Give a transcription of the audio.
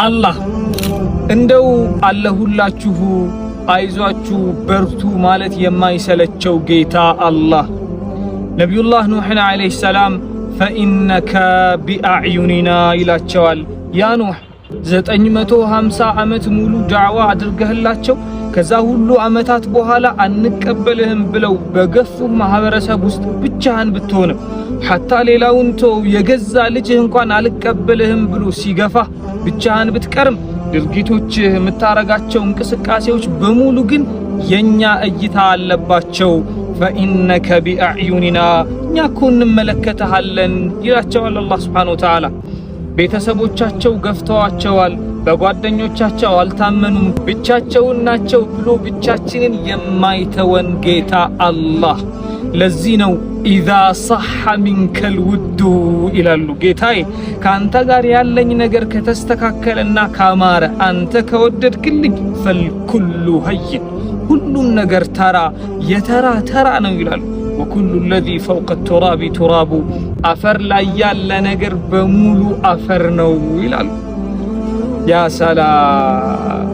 አላህ እንደው አለሁላችሁ አይዟችሁ በርቱ ማለት የማይሰለቸው ጌታ አላህ ነብዩላህ ኑህን አለይሂ ሰላም ፈኢነከ ቢአዕዩኒና ይላቸዋል። ያ ኑህ 950 ዓመት ሙሉ ዳዕዋ አድርገህላቸው ከዛ ሁሉ ዓመታት በኋላ አንቀበልህም ብለው በገፉ ማህበረሰብ ውስጥ ብቻህን ብትሆንም ሐታ ሌላውን ተው የገዛ ልጅህ እንኳን አልቀበልህም ብሎ ሲገፋ ብቻህን ብትቀርም ድርጊቶችህ የምታረጋቸው እንቅስቃሴዎች በሙሉ ግን የኛ እይታ አለባቸው። ፈኢነከ ቢአዕዩኒና እኛ እኮ እንመለከተሃለን ይላቸዋል አላህ ሱብሓነሁ ወተዓላ። ቤተሰቦቻቸው ገፍተዋቸዋል፣ በጓደኞቻቸው አልታመኑም፣ ብቻቸውን ናቸው ብሎ ብቻችንን የማይተወን ጌታ አላህ። ለዚህ ነው ኢዛ ሰሐ ሚንከል ውዱ ይላሉ። ጌታዬ ካንተ ጋር ያለኝ ነገር ከተስተካከለና ካማረ አንተ ከወደድክልኝ ፈልኩሉ ሀይን ሁሉም ነገር ተራ የተራ ተራ ነው ይላሉ። ወኩሉ الذي فوق التراب تراب አፈር ላይ ያለ ነገር በሙሉ አፈር ነው ይላሉ። ያ ሰላም